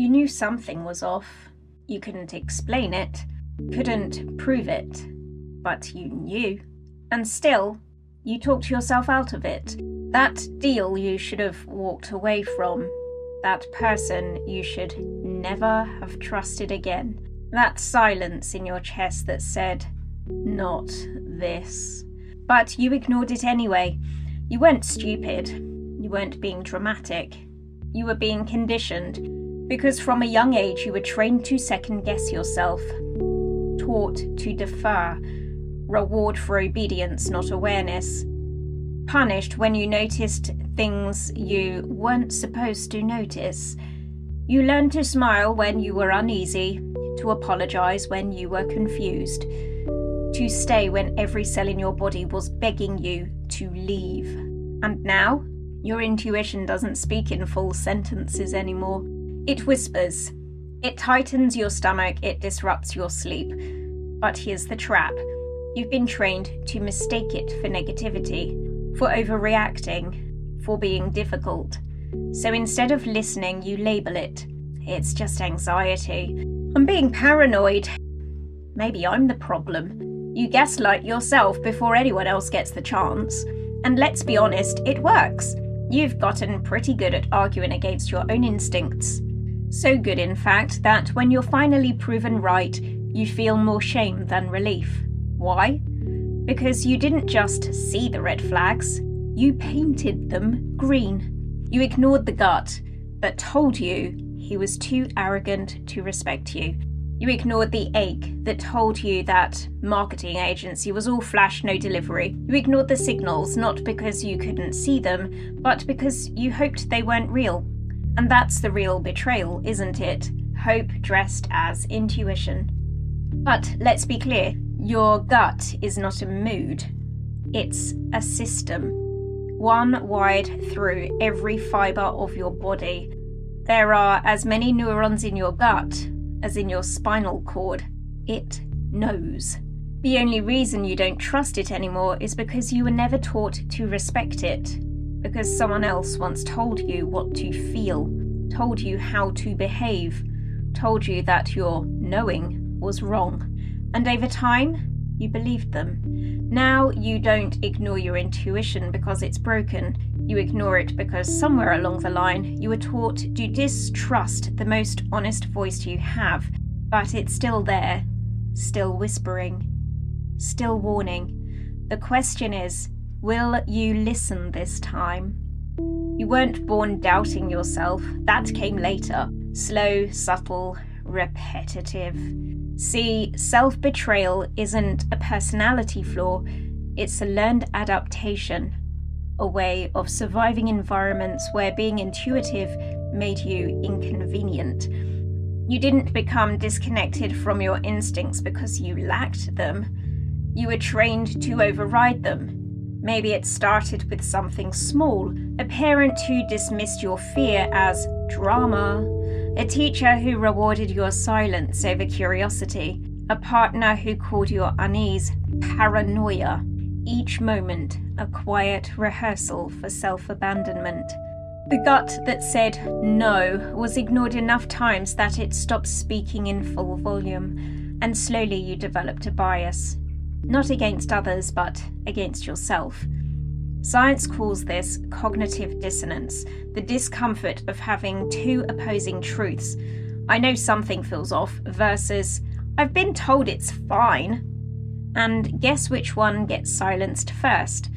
You knew something was off. You couldn't explain it, couldn't prove it, but you knew. And still, you talked yourself out of it. That deal you should have walked away from. That person you should never have trusted again. That silence in your chest that said, "Not this." But you ignored it anyway. You weren't stupid. You weren't being dramatic. You were being conditioned, because from a young age you were trained to second-guess yourself, taught to defer, reward for obedience, not awareness, punished when you noticed things you weren't supposed to notice. You learned to smile when you were uneasy, to apologise when you were confused, to stay when every cell in your body was begging you to leave. And now, your intuition doesn't speak in full sentences anymore. It whispers. It tightens your stomach, it disrupts your sleep. But here's the trap. You've been trained to mistake it for negativity, for overreacting, for being difficult. So instead of listening, you label it. It's just anxiety. I'm being paranoid. Maybe I'm the problem. You gaslight yourself before anyone else gets the chance. And let's be honest, it works. You've gotten pretty good at arguing against your own instincts. So good, in fact, that when you're finally proven right, you feel more shame than relief. Why? Because you didn't just see the red flags, you painted them green. You ignored the gut that told you he was too arrogant to respect you. You ignored the ache that told you that marketing agency was all flash, no delivery. You ignored the signals, not because you couldn't see them, but because you hoped they weren't real. And that's the real betrayal, isn't it? Hope dressed as intuition. But let's be clear, your gut is not a mood. It's a system. One wired through every fibre of your body. There are as many neurons in your gut as in your spinal cord. It knows. The only reason you don't trust it anymore is because you were never taught to respect it. Because someone else once told you what to feel, told you how to behave, told you that your knowing was wrong. And over time, you believed them. Now you don't ignore your intuition because it's broken. You ignore it because somewhere along the line you were taught to distrust the most honest voice you have. But it's still there, still whispering, still warning. The question is, will you listen this time? You weren't born doubting yourself. That came later. Slow, subtle, repetitive. See, self-betrayal isn't a personality flaw, it's a learned adaptation, a way of surviving environments where being intuitive made you inconvenient. You didn't become disconnected from your instincts because you lacked them. You were trained to override them. Maybe it started with something small, a parent who dismissed your fear as drama, a teacher who rewarded your silence over curiosity, a partner who called your unease paranoia. Each moment a quiet rehearsal for self-abandonment. The gut that said no was ignored enough times that it stopped speaking in full volume, and slowly you developed a bias. Not against others, but against yourself. Science calls this cognitive dissonance, the discomfort of having two opposing truths. I know something feels off versus I've been told it's fine. And guess which one gets silenced first?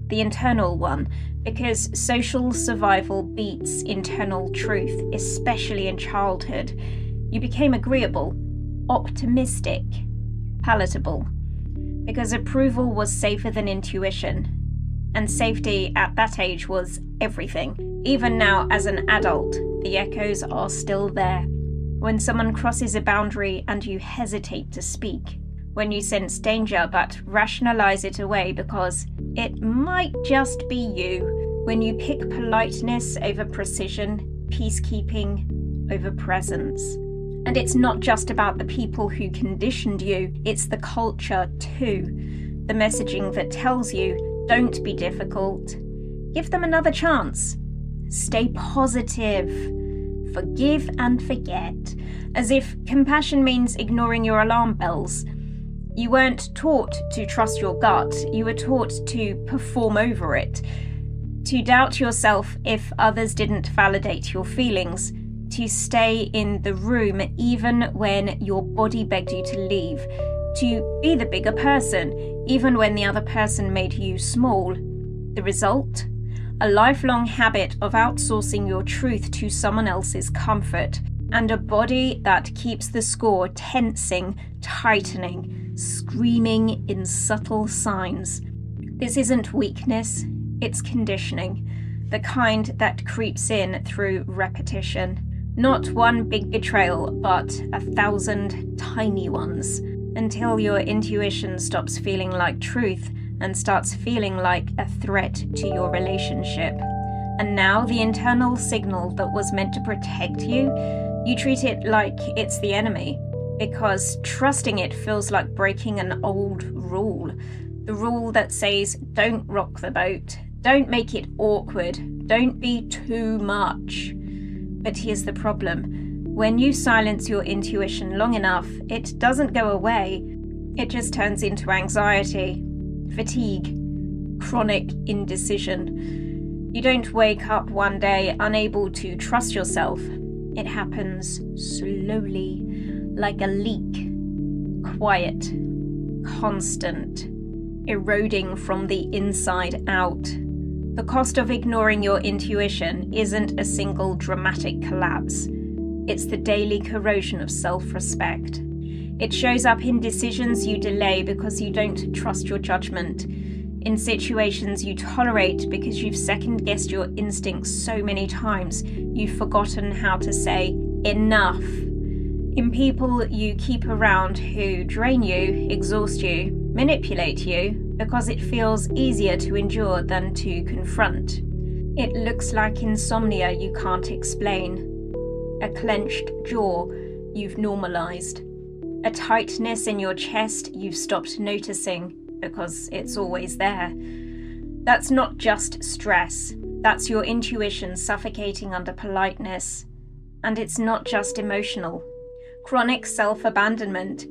The internal one, because social survival beats internal truth, especially in childhood. You became agreeable, optimistic, palatable, because approval was safer than intuition. And safety at that age was everything. Even now, as an adult, the echoes are still there. When someone crosses a boundary and you hesitate to speak. When you sense danger but rationalize it away because it might just be you. When you pick politeness over precision, peacekeeping over presence. And it's not just about the people who conditioned you, it's the culture too. The messaging that tells you, don't be difficult. Give them another chance. Stay positive. Forgive and forget, as if compassion means ignoring your alarm bells. You weren't taught to trust your gut, you were taught to perform over it, to doubt yourself if others didn't validate your feelings, to stay in the room even when your body begged you to leave, to be the bigger person even when the other person made you small. The result? A lifelong habit of outsourcing your truth to someone else's comfort, and a body that keeps the score tensing, tightening, screaming in subtle signs. This isn't weakness, it's conditioning, the kind that creeps in through repetition. Not one big betrayal, but 1,000 tiny ones, until your intuition stops feeling like truth and starts feeling like a threat to your relationship. And now the internal signal that was meant to protect you, you treat it like it's the enemy, because trusting it feels like breaking an old rule. The rule that says, don't rock the boat, don't make it awkward, don't be too much. But here's the problem. When you silence your intuition long enough, it doesn't go away. It just turns into anxiety, fatigue, chronic indecision. You don't wake up one day unable to trust yourself. It happens slowly, like a leak. Quiet, constant, eroding from the inside out. The cost of ignoring your intuition isn't a single dramatic collapse. It's the daily corrosion of self-respect. It shows up in decisions you delay because you don't trust your judgment, in situations you tolerate because you've second-guessed your instincts so many times you've forgotten how to say enough, in people you keep around who drain you, exhaust you, manipulate you, because it feels easier to endure than to confront. It looks like insomnia you can't explain, a clenched jaw you've normalized, a tightness in your chest you've stopped noticing because it's always there. That's not just stress, that's your intuition suffocating under politeness. And it's not just emotional. Chronic self-abandonment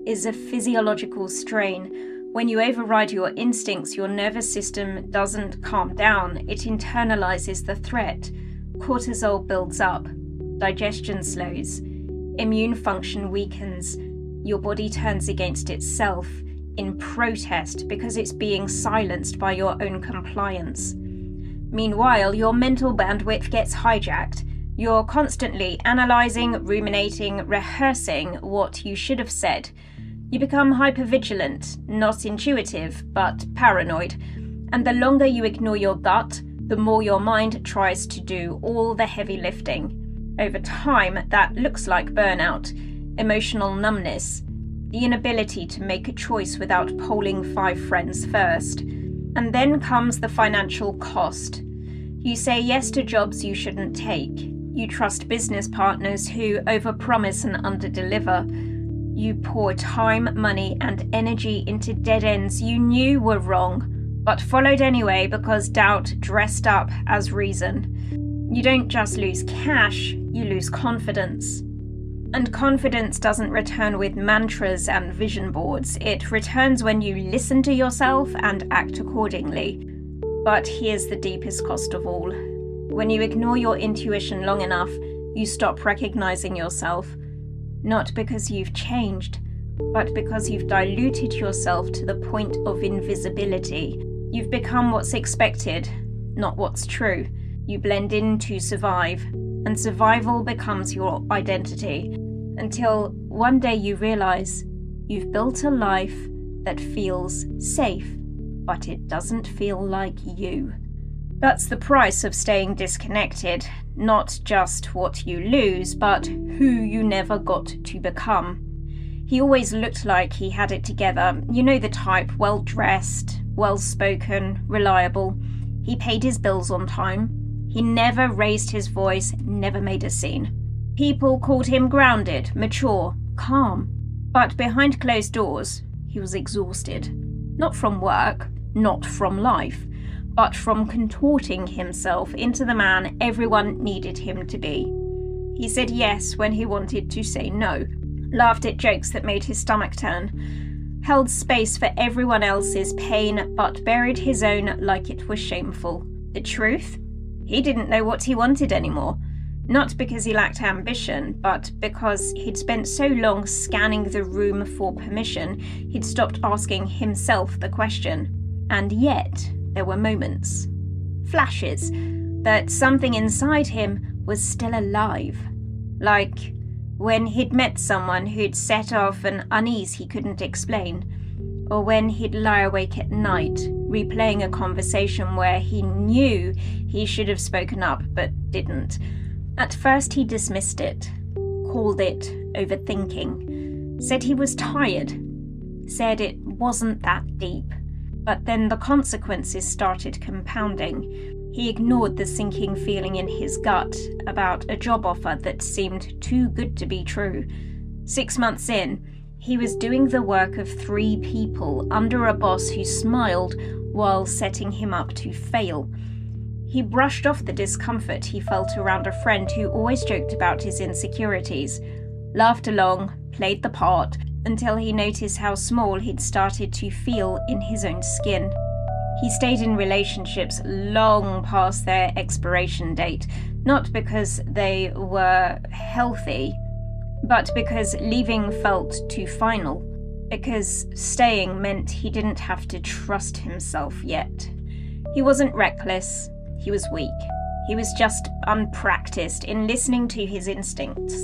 is a physiological strain. When you override your instincts, your nervous system doesn't calm down, it internalizes the threat. Cortisol builds up, digestion slows, immune function weakens, your body turns against itself in protest because it's being silenced by your own compliance. Meanwhile, your mental bandwidth gets hijacked. You're constantly analysing, ruminating, rehearsing what you should have said. You become hypervigilant, not intuitive, but paranoid. And the longer you ignore your gut, the more your mind tries to do all the heavy lifting. Over time, that looks like burnout, emotional numbness, the inability to make a choice without polling 5 friends first. And then comes the financial cost. You say yes to jobs you shouldn't take. You trust business partners who overpromise and underdeliver. You pour time, money, and energy into dead ends you knew were wrong, but followed anyway because doubt dressed up as reason. You don't just lose cash, you lose confidence. And confidence doesn't return with mantras and vision boards. It returns when you listen to yourself and act accordingly. But here's the deepest cost of all. When you ignore your intuition long enough, you stop recognizing yourself. Not because you've changed, but because you've diluted yourself to the point of invisibility. You've become what's expected, not what's true. You blend in to survive, and survival becomes your identity, until one day you realize you've built a life that feels safe, but it doesn't feel like you. That's the price of staying disconnected, not just what you lose, but who you never got to become. He always looked like he had it together. You know the type, well-dressed, well-spoken, reliable. He paid his bills on time. He never raised his voice, never made a scene. People called him grounded, mature, calm. But behind closed doors, he was exhausted. Not from work, not from life, but from contorting himself into the man everyone needed him to be. He said yes when he wanted to say no, laughed at jokes that made his stomach turn, held space for everyone else's pain but buried his own like it was shameful. The truth? He didn't know what he wanted anymore. Not because he lacked ambition, but because he'd spent so long scanning the room for permission, he'd stopped asking himself the question. And yet, there were moments, flashes, that something inside him was still alive. Like when he'd met someone who'd set off an unease he couldn't explain, or when he'd lie awake at night, replaying a conversation where he knew he should have spoken up but didn't. At first he dismissed it, called it overthinking, said he was tired, said it wasn't that deep. But then the consequences started compounding. He ignored the sinking feeling in his gut about a job offer that seemed too good to be true. 6 months in, he was doing the work of 3 people under a boss who smiled while setting him up to fail. He brushed off the discomfort he felt around a friend who always joked about his insecurities, laughed along, played the part, until he noticed how small he'd started to feel in his own skin. He stayed in relationships long past their expiration date, not because they were healthy, but because leaving felt too final, because staying meant he didn't have to trust himself yet. He wasn't reckless. He was weak. He was just unpracticed in listening to his instincts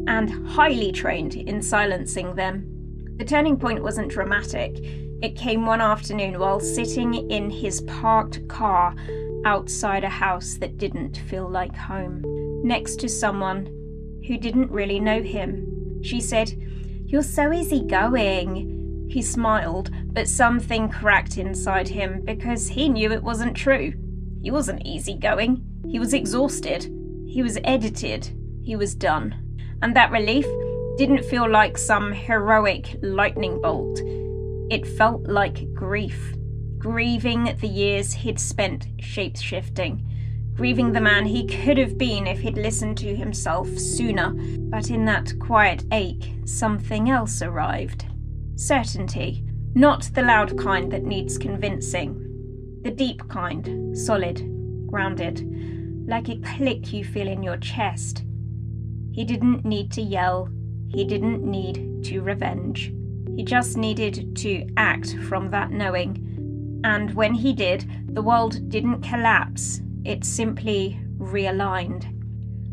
and highly trained in silencing them. The turning point wasn't dramatic. It came one afternoon while sitting in his parked car outside a house that didn't feel like home, next to someone who didn't really know him. She said, "You're so easygoing." He smiled, but something cracked inside him because he knew it wasn't true. He wasn't easygoing. He was exhausted. He was edited. He was done. And that relief didn't feel like some heroic lightning bolt. It felt like grief. Grieving the years he'd spent shape-shifting. Grieving the man he could have been if he'd listened to himself sooner. But in that quiet ache, something else arrived. Certainty. Not the loud kind that needs convincing. The deep kind, solid, grounded, like a click you feel in your chest. He didn't need to yell. He didn't need to revenge. He just needed to act from that knowing. And when he did, the world didn't collapse. It simply realigned.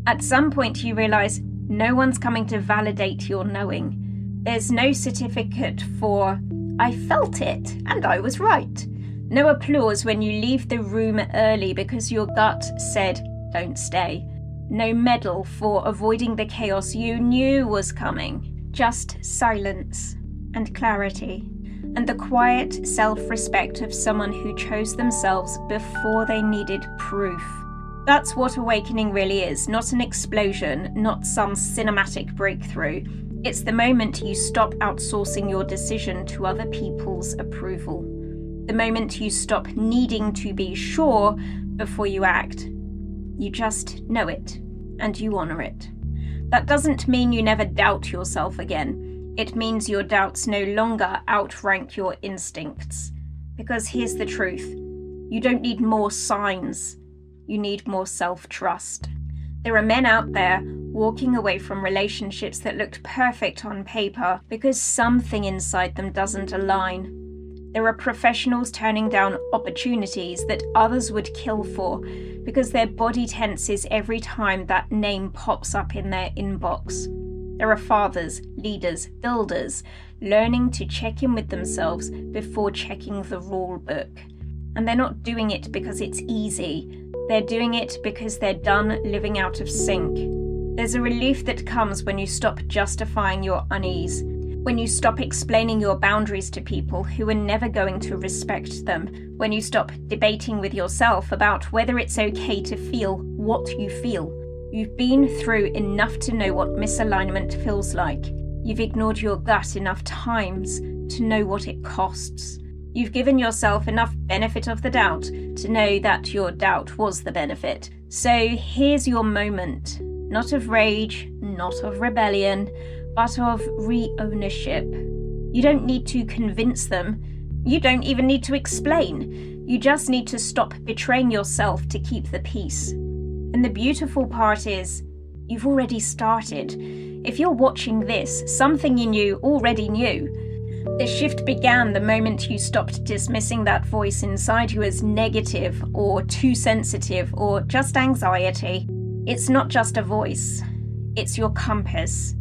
At some point you realize no one's coming to validate your knowing. There's no certificate for, "I felt it and I was right." No applause when you leave the room early because your gut said, "Don't stay." No medal for avoiding the chaos you knew was coming. Just silence and clarity, and the quiet self-respect of someone who chose themselves before they needed proof. That's what awakening really is, not an explosion, not some cinematic breakthrough. It's the moment you stop outsourcing your decision to other people's approval. The moment you stop needing to be sure before you act. You just know it, and you honor it. That doesn't mean you never doubt yourself again. It means your doubts no longer outrank your instincts. Because here's the truth. You don't need more signs. You need more self-trust. There are men out there walking away from relationships that looked perfect on paper because something inside them doesn't align. There are professionals turning down opportunities that others would kill for because their body tenses every time that name pops up in their inbox. There are fathers, leaders, builders, learning to check in with themselves before checking the rule book. And they're not doing it because it's easy. They're doing it because they're done living out of sync. There's a relief that comes when you stop justifying your unease. When you stop explaining your boundaries to people who are never going to respect them. When you stop debating with yourself about whether it's okay to feel what you feel. You've been through enough to know what misalignment feels like. You've ignored your gut enough times to know what it costs. You've given yourself enough benefit of the doubt to know that your doubt was the benefit. So here's your moment. not of rage, not of rebellion, but of re-ownership. You don't need to convince them. You don't even need to explain. You just need to stop betraying yourself to keep the peace. And the beautiful part is, you've already started. If you're watching this, something in you already knew. The shift began the moment you stopped dismissing that voice inside you as negative or too sensitive or just anxiety. It's not just a voice. It's your compass.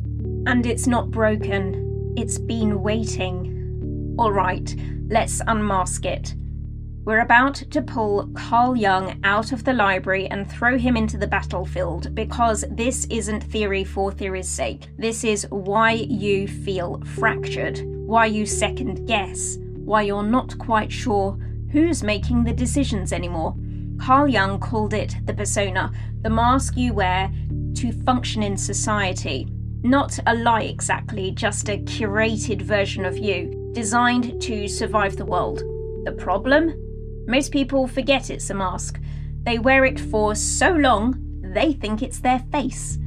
And it's not broken. It's been waiting. All right, let's unmask it. We're about to pull Carl Jung out of the library and throw him into the battlefield, because this isn't theory for theory's sake. This is why you feel fractured, why you second guess, why you're not quite sure who's making the decisions anymore. Carl Jung called it the persona, the mask you wear to function in society. Not a lie exactly, just a curated version of you, designed to survive the world. The problem? Most people forget it's a mask. They wear it for so long, they think it's their face.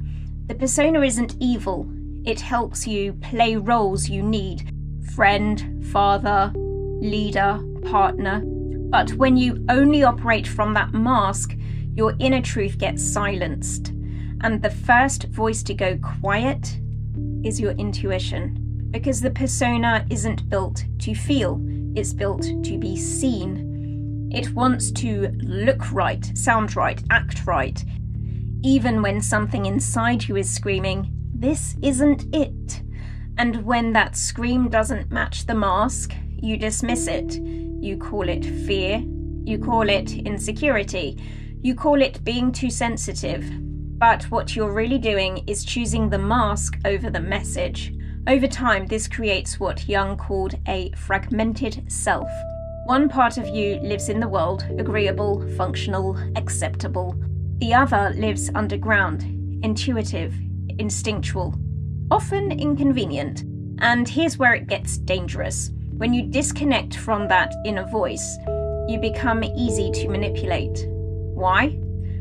The persona isn't evil. It helps you play roles you need. Friend, father, leader, partner. But when you only operate from that mask, your inner truth gets silenced. And the first voice to go quiet is your intuition. Because the persona isn't built to feel, it's built to be seen. It wants to look right, sound right, act right, even when something inside you is screaming, this isn't it. And when that scream doesn't match the mask, you dismiss it. You call it fear, you call it insecurity, you call it being too sensitive. But what you're really doing is choosing the mask over the message. Over time, this creates what Jung called a fragmented self. One part of you lives in the world, agreeable, functional, acceptable. The other lives underground, intuitive, instinctual, often inconvenient. And here's where it gets dangerous. When you disconnect from that inner voice, you become easy to manipulate. Why?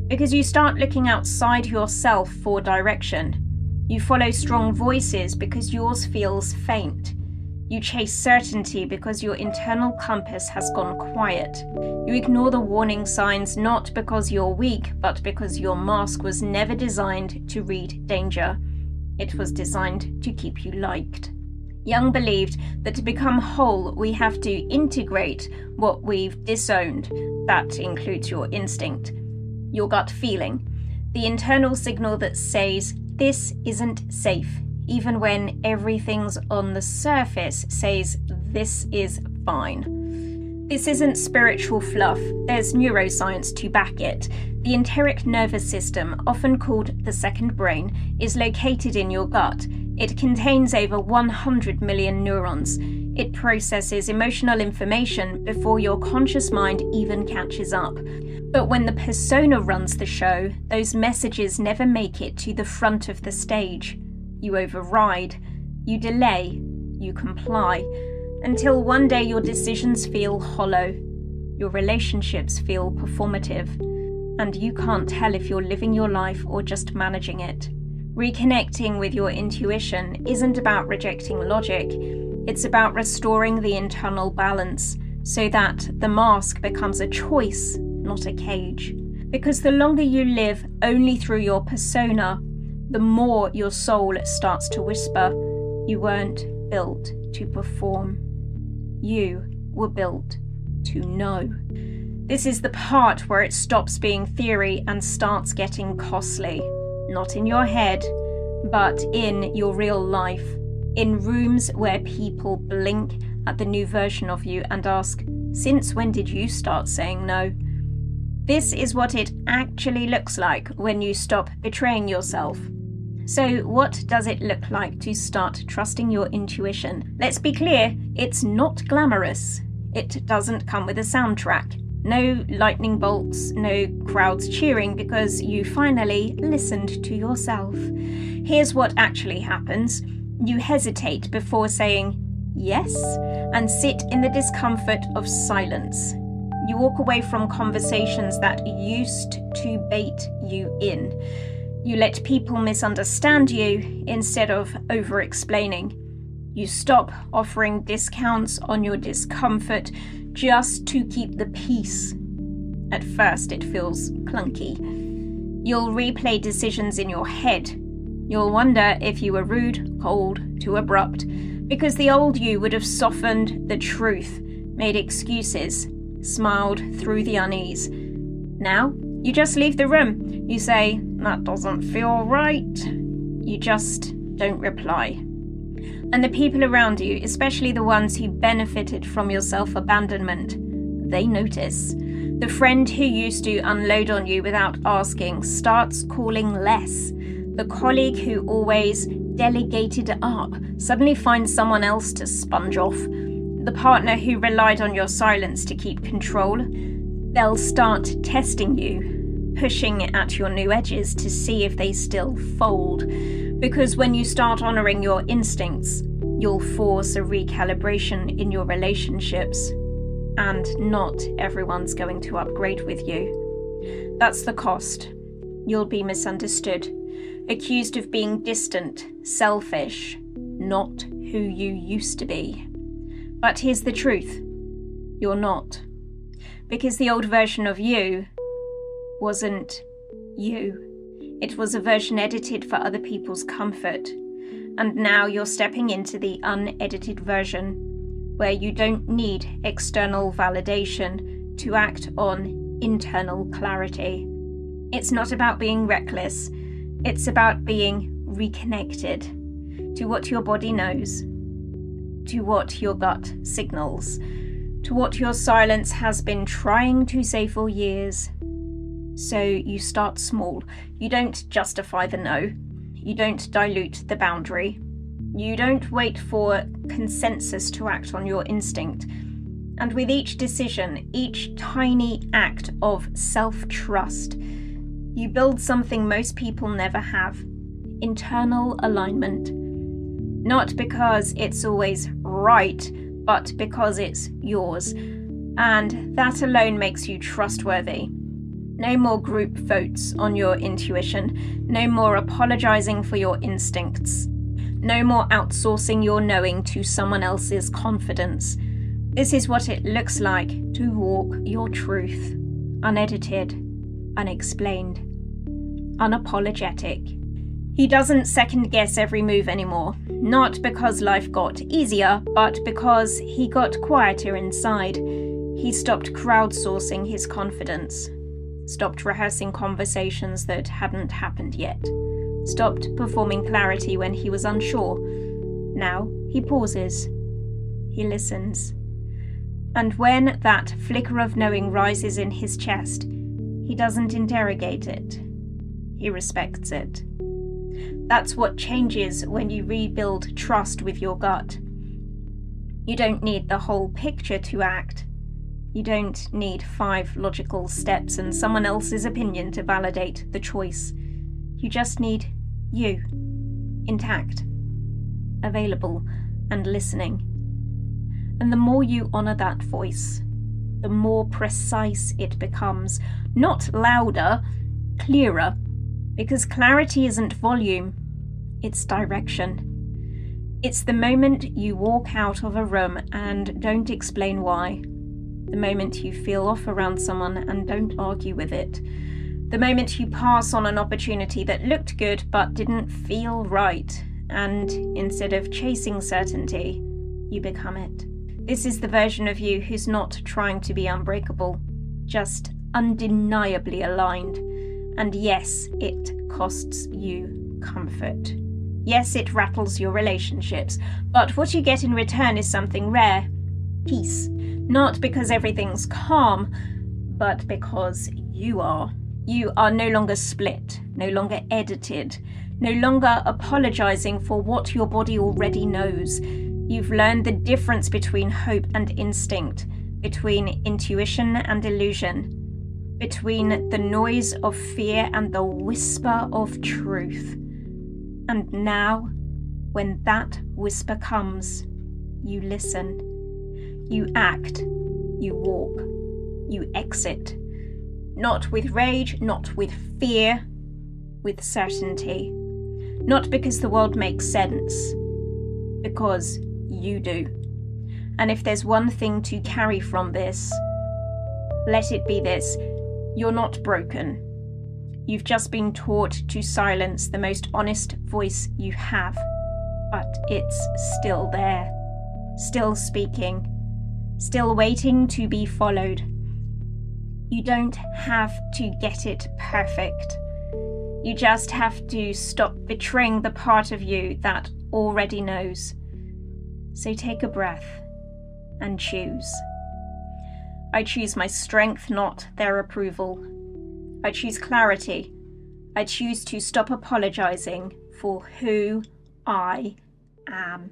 Because you start looking outside yourself for direction. You follow strong voices because yours feels faint. You chase certainty because your internal compass has gone quiet. You ignore the warning signs not because you're weak, but because your mask was never designed to read danger. It was designed to keep you liked. Jung believed that to become whole, we have to integrate what we've disowned. That includes your instinct, your gut feeling, the internal signal that says, this isn't safe, even when everything's on the surface says, this is fine. This isn't spiritual fluff, there's neuroscience to back it. The enteric nervous system, often called the second brain, is located in your gut. It contains over 100 million neurons. It processes emotional information before your conscious mind even catches up. But when the persona runs the show, those messages never make it to the front of the stage. You override, you delay, you comply, until one day your decisions feel hollow, your relationships feel performative, and you can't tell if you're living your life or just managing it. Reconnecting with your intuition isn't about rejecting logic, it's about restoring the internal balance so that the mask becomes a choice, not a cage. Because the longer you live only through your persona, the more your soul starts to whisper, you weren't built to perform. You were built to know. This is the part where it stops being theory and starts getting costly. Not in your head, but in your real life. In rooms where people blink at the new version of you and ask, since when did you start saying no? This is what it actually looks like when you stop betraying yourself. So what does it look like to start trusting your intuition? Let's be clear, it's not glamorous. It doesn't come with a soundtrack. No lightning bolts, no crowds cheering because you finally listened to yourself. Here's what actually happens. You hesitate before saying yes and sit in the discomfort of silence. You walk away from conversations that used to bait you in. You let people misunderstand you instead of over-explaining. You stop offering discounts on your discomfort just to keep the peace. At first, it feels clunky. You'll replay decisions in your head. You'll wonder if you were rude, cold, too abrupt, because the old you would have softened the truth, made excuses, smiled through the unease. Now, you just leave the room. You say, "That doesn't feel right." You just don't reply. And the people around you, especially the ones who benefited from your self-abandonment, they notice. The friend who used to unload on you without asking starts calling less. The colleague who always delegated up suddenly finds someone else to sponge off. The partner who relied on your silence to keep control, they'll start testing you, pushing at your new edges to see if they still fold. Because when you start honouring your instincts, you'll force a recalibration in your relationships. And not everyone's going to upgrade with you. That's the cost. You'll be misunderstood, accused of being distant, selfish, not who you used to be. But here's the truth. You're not. Because the old version of you wasn't you. It was a version edited for other people's comfort. And now you're stepping into the unedited version, where you don't need external validation to act on internal clarity. It's not about being reckless. It's about being reconnected to what your body knows, to what your gut signals, to what your silence has been trying to say for years. So you start small. You don't justify the no. You don't dilute the boundary. You don't wait for consensus to act on your instinct. And with each decision, each tiny act of self-trust, you build something most people never have: internal alignment. Not because it's always right, but because it's yours. And that alone makes you trustworthy. No more group votes on your intuition. No more apologizing for your instincts. No more outsourcing your knowing to someone else's confidence. This is what it looks like to walk your truth. Unedited, unexplained, unapologetic. He doesn't second guess every move anymore. Not because life got easier, but because he got quieter inside. He stopped crowdsourcing his confidence. Stopped rehearsing conversations that hadn't happened yet. Stopped performing clarity when he was unsure. Now he pauses. He listens. And when that flicker of knowing rises in his chest, he doesn't interrogate it. He respects it. That's what changes when you rebuild trust with your gut. You don't need the whole picture to act. You don't need 5 logical steps and someone else's opinion to validate the choice. You just need you, intact, available, and listening. And the more you honour that voice, the more precise it becomes. Not louder, clearer, because clarity isn't volume, it's direction. It's the moment you walk out of a room and don't explain why. The moment you feel off around someone and don't argue with it. The moment you pass on an opportunity that looked good but didn't feel right, and instead of chasing certainty, you become it. This is the version of you who's not trying to be unbreakable, just undeniably aligned. And yes, it costs you comfort. Yes, it rattles your relationships, but what you get in return is something rare: peace. Not because everything's calm, but because you are. You are no longer split, no longer edited, no longer apologizing for what your body already knows. You've learned the difference between hope and instinct, between intuition and illusion, between the noise of fear and the whisper of truth. And now, when that whisper comes, you listen. You act, you walk, you exit. Not with rage, not with fear, with certainty. Not because the world makes sense, because you do. And if there's one thing to carry from this, let it be this: you're not broken. You've just been taught to silence the most honest voice you have, but it's still there, still speaking, still waiting to be followed. You don't have to get it perfect. You just have to stop betraying the part of you that already knows. So take a breath and choose. I choose my strength, not their approval. I choose clarity. I choose to stop apologizing for who I am.